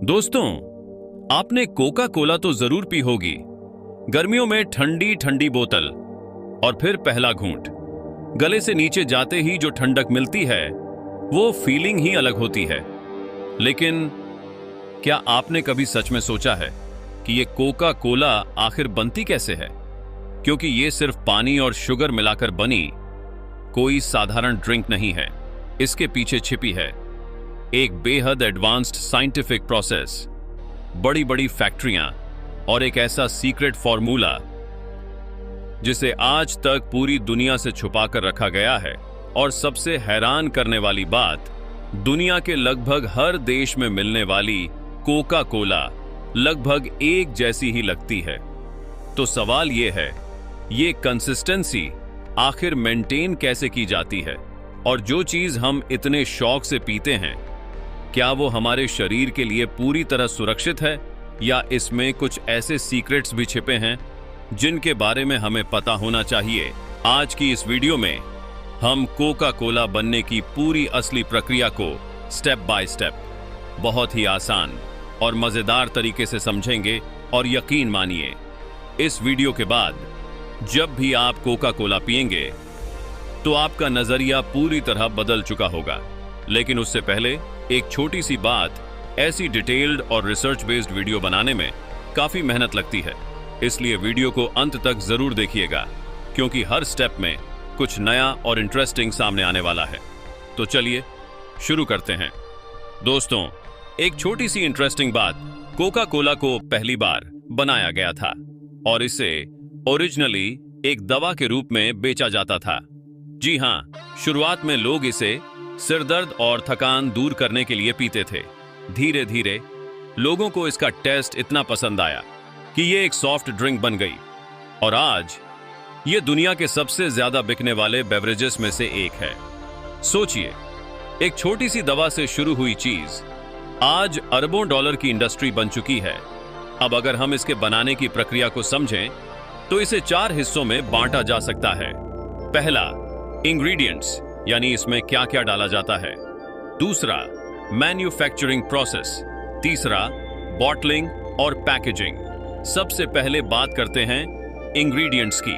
दोस्तों, आपने Coca Cola तो जरूर पी होगी। गर्मियों में ठंडी ठंडी बोतल और फिर पहला घूंट, गले से नीचे जाते ही जो ठंडक मिलती है वो फीलिंग ही अलग होती है। लेकिन क्या आपने कभी सच में सोचा है कि ये कोका कोला आखिर बनती कैसे है? क्योंकि ये सिर्फ पानी और शुगर मिलाकर बनी कोई साधारण ड्रिंक नहीं है। इसके पीछे छिपी है एक बेहद एडवांस्ड साइंटिफिक प्रोसेस, बड़ी बड़ी फैक्ट्रियां और एक ऐसा सीक्रेट फॉर्मूला जिसे आज तक पूरी दुनिया से छुपाकर रखा गया है। और सबसे हैरान करने वाली बात, दुनिया के लगभग हर देश में मिलने वाली कोका कोला लगभग एक जैसी ही लगती है। तो सवाल यह है, ये कंसिस्टेंसी आखिर मेंटेन कैसे की जाती है? और जो चीज हम इतने शौक से पीते हैं, क्या वो हमारे शरीर के लिए पूरी तरह सुरक्षित है, या इसमें कुछ ऐसे सीक्रेट्स भी छिपे हैं जिनके बारे में हमें पता होना चाहिए? आज की इस वीडियो में हम कोका कोला बनने की पूरी असली प्रक्रिया को स्टेप बाय स्टेप, बहुत ही आसान और मजेदार तरीके से समझेंगे। और यकीन मानिए, इस वीडियो के बाद जब भी आप कोका कोला पिएंगे तो आपका नजरिया पूरी तरह बदल चुका होगा। लेकिन उससे पहले एक छोटी सी बात, ऐसी डिटेल्ड और रिसर्च बेस्ड वीडियो बनाने में काफी मेहनत लगती है, इसलिए वीडियो को अंत तक जरूर देखिएगा, क्योंकि हर स्टेप में कुछ नया और इंटरेस्टिंग सामने आने वाला है। तो चलिए शुरू करते हैं। दोस्तों, एक छोटी सी इंटरेस्टिंग बात, कोका कोला को पहली बार बनाया गया था और इसे ओरिजिनली एक दवा के रूप में बेचा जाता था। जी हां, शुरुआत में लोग इसे सिरदर्द और थकान दूर करने के लिए पीते थे। धीरे धीरे लोगों को इसका टेस्ट इतना पसंद आया कि ये एक सॉफ्ट ड्रिंक बन गई और आज ये दुनिया के सबसे ज्यादा बिकने वाले बेवरेजेस में से एक है। सोचिए, एक छोटी सी दवा से शुरू हुई चीज आज अरबों डॉलर की इंडस्ट्री बन चुकी है। अब अगर हम इसके बनाने की प्रक्रिया को समझें तो इसे 4 हिस्सों में बांटा जा सकता है। पहला, इंग्रेडिएंट्स, यानी इसमें क्या क्या डाला जाता है। दूसरा, मैन्युफैक्चरिंग प्रोसेस। तीसरा, बॉटलिंग और पैकेजिंग। सबसे पहले बात करते हैं इंग्रेडिएंट्स की।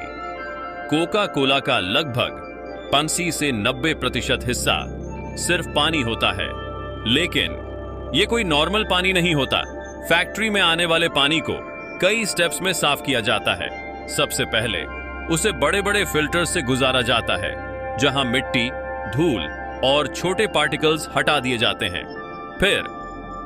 कोका कोला का लगभग 80 से 90% हिस्सा सिर्फ पानी होता है। लेकिन यह कोई नॉर्मल पानी नहीं होता। फैक्ट्री में आने वाले पानी को कई स्टेप्स में साफ किया जाता है। सबसे पहले उसे बड़े बड़े फिल्टर से गुजारा जाता है, जहां मिट्टी, धूल और छोटे पार्टिकल्स हटा दिए जाते हैं। फिर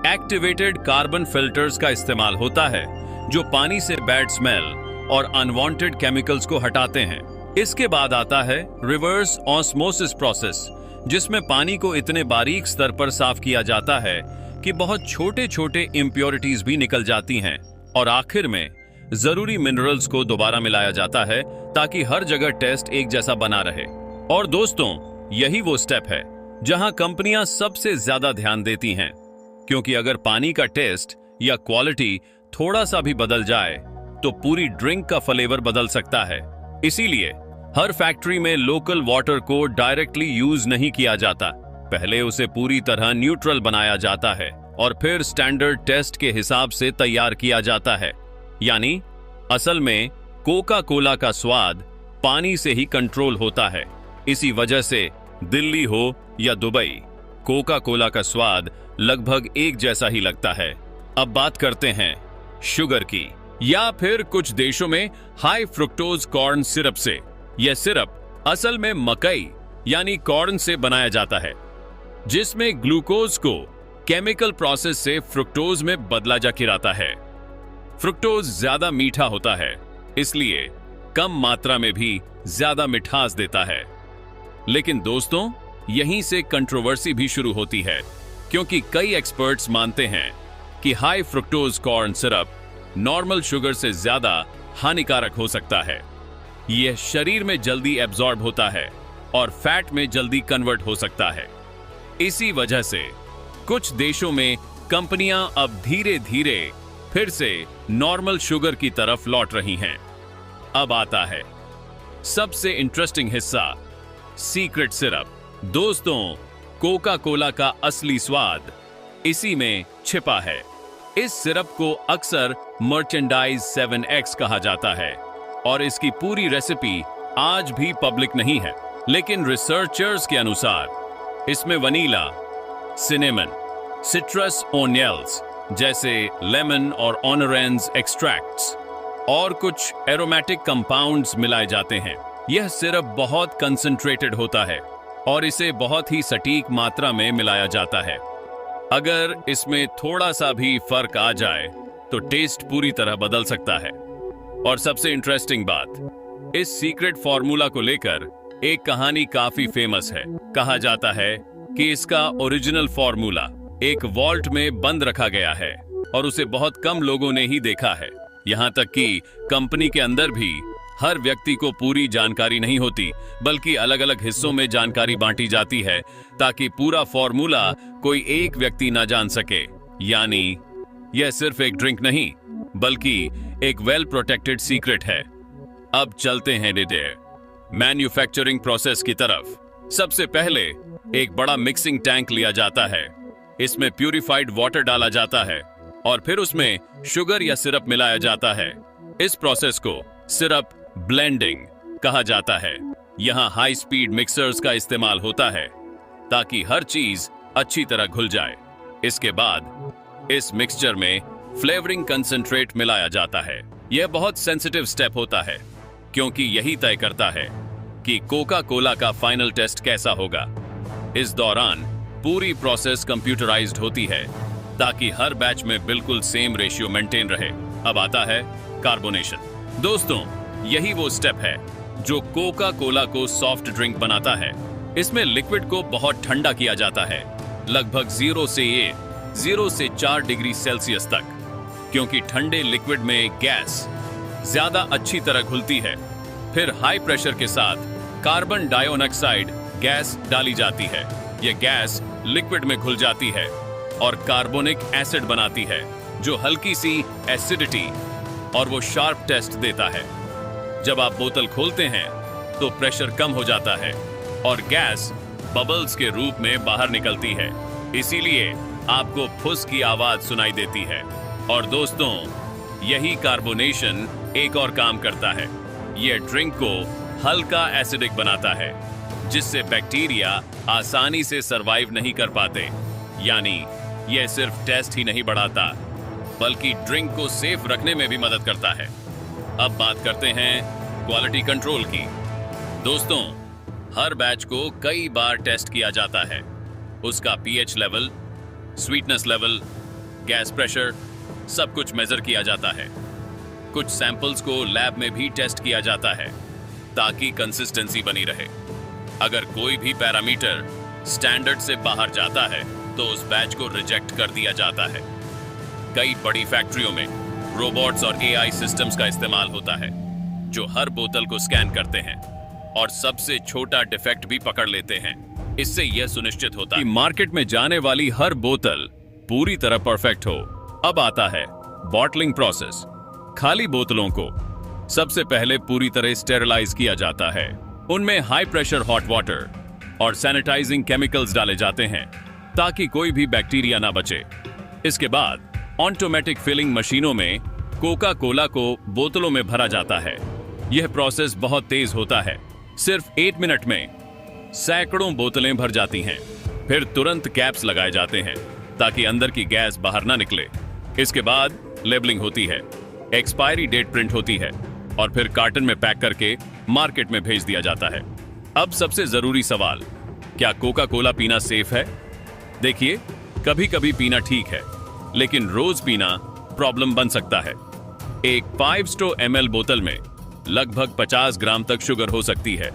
एक्टिवेटेड कार्बन फिल्टर्स का इस्तेमाल होता है, जो पानी से बैड स्मेल और अनवांटेड केमिकल्स को हटाते हैं। इसके बाद आता है रिवर्स ऑस्मोसिस प्रोसेस, जिसमें पानी को इतने बारीक स्तर पर साफ किया जाता है कि बहुत छोटे छोटे इंप्योरिटीज भी निकल जाती हैं। और आखिर में जरूरी मिनरल्स को दोबारा मिलाया जाता है ताकि हर जगह टेस्ट एक जैसा बना रहे। और दोस्तों, यही वो स्टेप है जहां कंपनियां सबसे ज्यादा ध्यान देती हैं, क्योंकि अगर पानी का टेस्ट या क्वालिटी थोड़ा सा भी बदल जाए तो पूरी ड्रिंक का फ्लेवर बदल सकता है। इसीलिए हर फैक्ट्री में लोकल वाटर को डायरेक्टली यूज नहीं किया जाता। पहले उसे पूरी तरह न्यूट्रल बनाया जाता है और फिर स्टैंडर्ड टेस्ट के हिसाब से तैयार किया जाता है। यानी असल में कोका कोला का स्वाद पानी से ही कंट्रोल होता है। इसी वजह से दिल्ली हो या दुबई, कोका कोला का स्वाद लगभग एक जैसा ही लगता है। अब बात करते हैं शुगर की, या फिर कुछ देशों में हाई फ्रुक्टोज कॉर्न सिरप से। यह सिरप असल में मकई यानी कॉर्न से बनाया जाता है, जिसमें ग्लूकोज को केमिकल प्रोसेस से फ्रुक्टोज में बदला जा गिराता है। फ्रुक्टोज ज्यादा मीठा होता है, इसलिए कम मात्रा में भी ज्यादा मिठास देता है। लेकिन दोस्तों, यहीं से कंट्रोवर्सी भी शुरू होती है, क्योंकि कई एक्सपर्ट्स मानते हैं कि high fructose corn syrup normal sugar से ज्यादा हानिकारक हो सकता है। यह शरीर में जल्दी एब्जॉर्ब होता है और फैट में जल्दी कन्वर्ट हो सकता है। इसी वजह से कुछ देशों में कंपनियां अब धीरे धीरे फिर से नॉर्मल शुगर की तरफ लौट रही हैं। अब आता है सबसे इंटरेस्टिंग हिस्सा, सीक्रेट सिरप। दोस्तों, कोका कोला का असली स्वाद इसी में छिपा है। इस सिरप को अक्सर मर्चेंडाइज 7X कहा जाता है और इसकी पूरी रेसिपी आज भी पब्लिक नहीं है, लेकिन रिसर्चर्स के अनुसार इसमें वनीला, सिनेमन, सिट्रस ओनियल्स जैसे लेमन और ऑनरेंस एक्सट्रैक्ट्स और कुछ एरोमेटिक कंपाउंड्स मिलाए जाते हैं। यह सिरप बहुत कंसंट्रेटेड होता है और इसे बहुत ही सटीक मात्रा में मिलाया जाता है। अगर इसमें थोड़ा सा भी फर्क आ जाए तो टेस्ट पूरी तरह बदल सकता है। और सबसे इंटरेस्टिंग बात, इस सीक्रेट फॉर्मूला को लेकर एक कहानी काफी फेमस है। कहा जाता है कि इसका ओरिजिनल फॉर्मूला एक वॉल्ट में बंद रखा गया है और उसे बहुत कम लोगों ने ही देखा है। यहाँ तक कि कंपनी के अंदर भी हर व्यक्ति को पूरी जानकारी नहीं होती, बल्कि अलग अलग हिस्सों में जानकारी बांटी जाती है ताकि पूरा फॉर्मूला कोई एक व्यक्ति ना जान सके। यानी यह सिर्फ एक ड्रिंक नहीं, बल्कि एक वेल प्रोटेक्टेड सीक्रेट है। अब चलते हैं मैन्युफैक्चरिंग प्रोसेस की तरफ। सबसे पहले एक बड़ा मिक्सिंग टैंक लिया जाता है। इसमें प्यूरिफाइड वाटर डाला जाता है और फिर उसमें शुगर या सिरप मिलाया जाता है। इस प्रोसेस को सिरप ब्लेंडिंग कहा जाता है। यहाँ हाई स्पीड मिक्सर्स का इस्तेमाल होता है ताकि हर चीज अच्छी तरह घुल जाए। इसके बाद इस मिक्सचर में फ्लेवरिंग कंसंट्रेट मिलाया जाता है। यह बहुत सेंसिटिव स्टेप होता है क्योंकि यही तय करता है कि कोका कोला का फाइनल टेस्ट कैसा होगा। इस दौरान पूरी प्रोसेस कंप्यूटराइज्ड होती है ताकि हर बैच में बिल्कुल सेम रेशियो मेंटेन रहे। अब आता है कार्बोनेशन। दोस्तों, यही वो स्टेप है जो कोका कोला को सॉफ्ट ड्रिंक बनाता है। इसमें लिक्विड को बहुत ठंडा किया जाता है, लगभग 0 से 4 डिग्री सेल्सियस तक, क्योंकि ठंडे लिक्विड में गैस ज्यादा अच्छी तरह घुलती है। फिर हाई प्रेशर के साथ कार्बन डाइऑक्साइड गैस डाली जाती है। यह गैस लिक्विड में घुल जाती है और कार्बोनिक एसिड बनाती है, जो हल्की सी एसिडिटी और वो शार्प टेस्ट देता है। जब आप बोतल खोलते हैं तो प्रेशर कम हो जाता है और गैस बबल्स के रूप में बाहर निकलती है, इसीलिए आपको फुस की आवाज सुनाई देती है। और दोस्तों, यही कार्बोनेशन एक और काम करता है। यह ड्रिंक को हल्का एसिडिक बनाता है, जिससे बैक्टीरिया आसानी से सरवाइव नहीं कर पाते। यानी यह सिर्फ टेस्ट ही नहीं बढ़ाता, बल्कि ड्रिंक को सेफ रखने में भी मदद करता है। अब बात करते हैं क्वालिटी कंट्रोल की। दोस्तों, हर बैच को कई बार टेस्ट किया जाता है। उसका pH level, sweetness level, gas pressure, सब कुछ मेजर किया जाता है। कुछ सैंपल्स को लैब में भी टेस्ट किया जाता है ताकि कंसिस्टेंसी बनी रहे। अगर कोई भी पैरामीटर स्टैंडर्ड से बाहर जाता है तो उस बैच को रिजेक्ट कर दिया जाता है। कई बड़ी फैक्ट्रियों में रोबोट्स और एआई सिस्टम्स का इस्तेमाल होता है, जो हर बोतल को स्कैन करते हैं और सबसे छोटा डिफेक्ट भी पकड़ लेते हैं। इससे यह सुनिश्चित होता है कि मार्केट में जाने वाली हर बोतल पूरी तरह परफेक्ट हो। अब आता है बॉटलिंग प्रोसेस। खाली बोतलों को सबसे पहले पूरी तरह स्टेरिलाइज किया जाता है। उनमें हाई प्रेशर हॉट वाटर और सैनिटाइजिंग केमिकल्स डाले जाते हैं ताकि कोई भी बैक्टीरिया ना बचे। इसके बाद ऑटोमेटिक फिलिंग मशीनों में कोका कोला को बोतलों में भरा जाता है। यह प्रोसेस बहुत तेज होता है। सिर्फ 8 मिनट में सैकड़ों बोतलें भर जाती हैं। फिर तुरंत कैप्स लगाए जाते हैं ताकि अंदर की गैस बाहर ना निकले। इसके बाद लेबलिंग होती है, एक्सपायरी डेट प्रिंट होती है और फिर कार्टन में पैक करके मार्केट में भेज दिया जाता है। अब सबसे जरूरी सवाल, क्या कोका कोला पीना सेफ है? देखिए, कभी कभी पीना ठीक है, लेकिन रोज पीना प्रॉब्लम बन सकता है। एक 500 ml बोतल में लगभग 50 ग्राम तक शुगर हो सकती है,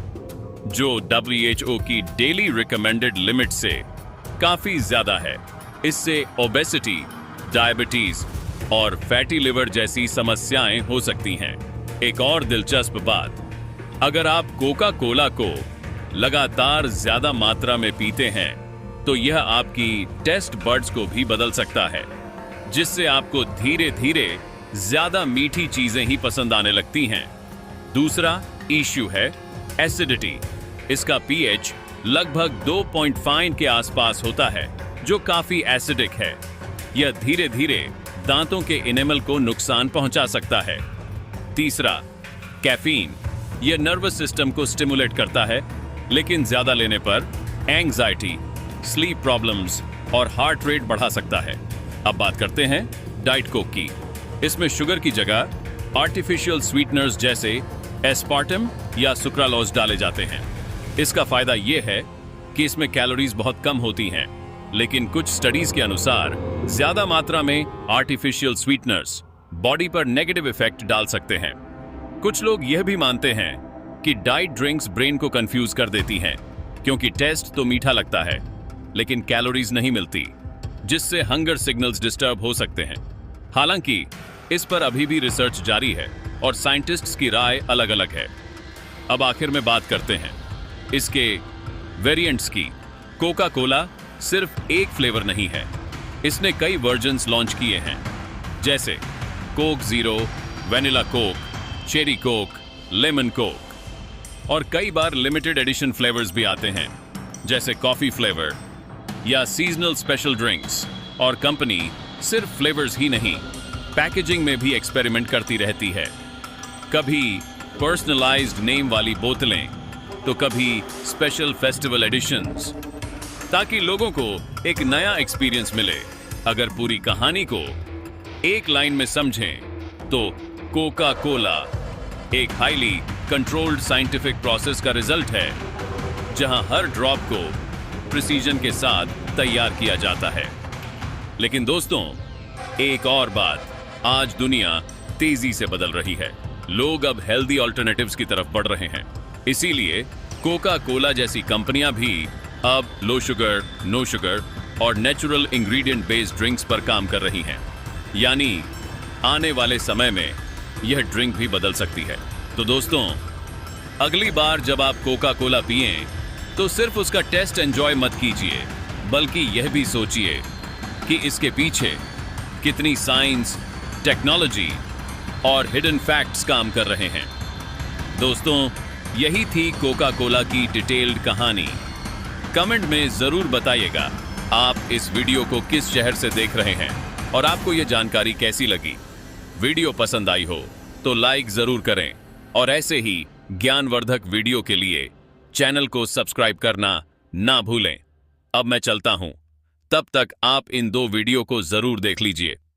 जो WHO की डेली रिकमेंडेड लिमिट से काफी ज्यादा है। इससे ओबेसिटी, डायबिटीज और फैटी लिवर जैसी समस्याएं हो सकती हैं। एक और दिलचस्प बात, अगर आप कोका कोला को लगातार ज्यादा मात्रा में पीते हैं तो यह आपकी टेस्ट बड्स को भी बदल सकता है, जिससे आपको धीरे धीरे ज्यादा मीठी चीजें ही पसंद आने लगती हैं। दूसरा इश्यू है एसिडिटी। इसका पीएच लगभग 2.5 के आसपास होता है, जो काफी एसिडिक है। यह धीरे धीरे दांतों के इनेमल को नुकसान पहुंचा सकता है। तीसरा, कैफीन। यह नर्वस सिस्टम को स्टिमुलेट करता है, लेकिन ज्यादा लेने पर एंग्जाइटी, स्लीप प्रॉब्लम्स और हार्ट रेट बढ़ा सकता है। अब बात करते हैं डाइट कोक की। इसमें शुगर की जगह आर्टिफिशियल स्वीटनर्स जैसे एस्पार्टम या सुक्रालोज डाले जाते हैं। इसका फायदा यह है कि इसमें कैलोरीज बहुत कम होती हैं, लेकिन कुछ स्टडीज के अनुसार ज्यादा मात्रा में आर्टिफिशियल स्वीटनर्स बॉडी पर नेगेटिव इफेक्ट डाल सकते हैं। कुछ लोग यह भी मानते हैं कि डाइट ड्रिंक्स ब्रेन को कंफ्यूज कर देती हैं, क्योंकि टेस्ट तो मीठा लगता है लेकिन कैलोरीज नहीं मिलती, जिससे हंगर सिग्नल्स डिस्टर्ब हो सकते हैं। हालांकि इस पर अभी भी रिसर्च जारी है और साइंटिस्ट्स की राय अलग अलग है। अब आखिर में बात करते हैं इसके वेरिएंट्स की। कोका कोला सिर्फ एक फ्लेवर नहीं है, इसने कई वर्जन्स लॉन्च किए हैं, जैसे Coke zero, vanilla Coke, cherry Coke, lemon Coke, और कई बार लिमिटेड एडिशन फ्लेवर्स भी आते हैं, जैसे कॉफी फ्लेवर या सीजनल स्पेशल ड्रिंक्स। और कंपनी सिर्फ फ्लेवर्स ही नहीं, पैकेजिंग में भी एक्सपेरिमेंट करती रहती है। कभी पर्सनलाइज्ड नेम वाली बोतलें, तो कभी स्पेशल फेस्टिवल एडिशंस, ताकि लोगों को एक नया एक्सपीरियंस मिले। अगर पूरी कहानी को एक लाइन में समझें तो कोका कोला एक हाईली कंट्रोल्ड साइंटिफिक प्रोसेस का रिजल्ट है, जहां हर ड्रॉप को प्रिसीजन के साथ तैयार किया जाता है। लेकिन दोस्तों, एक और बात, आज दुनिया तेजी से बदल रही है। लोग अब हेल्दी ऑल्टरनेटिव्स की तरफ बढ़ रहे हैं। इसीलिए कोका कोला जैसी कंपनियां भी अब लो शुगर, नो शुगर और नेचुरल इंग्रेडिएंट बेस्ड ड्रिंक्स पर काम कर रही हैं। यानी आने वाले समय में यह ड्रिंक भी बदल सकती है। तो दोस्तों, अगली बार जब आप कोका कोला पिएं, तो सिर्फ उसका टेस्ट एंजॉय मत कीजिए, बल्कि यह भी सोचिए कि इसके पीछे कितनी साइंस, टेक्नोलॉजी और हिडन फैक्ट्स काम कर रहे हैं। दोस्तों, यही थी कोका कोला की डिटेल्ड कहानी। कमेंट में जरूर बताइएगा आप इस वीडियो को किस शहर से देख रहे हैं और आपको यह जानकारी कैसी लगी। वीडियो पसंद आई हो तो लाइक जरूर करें और ऐसे ही ज्ञानवर्धक वीडियो के लिए चैनल को सब्सक्राइब करना ना भूलें। अब मैं चलता हूं, तब तक आप इन 2 वीडियो को जरूर देख लीजिए।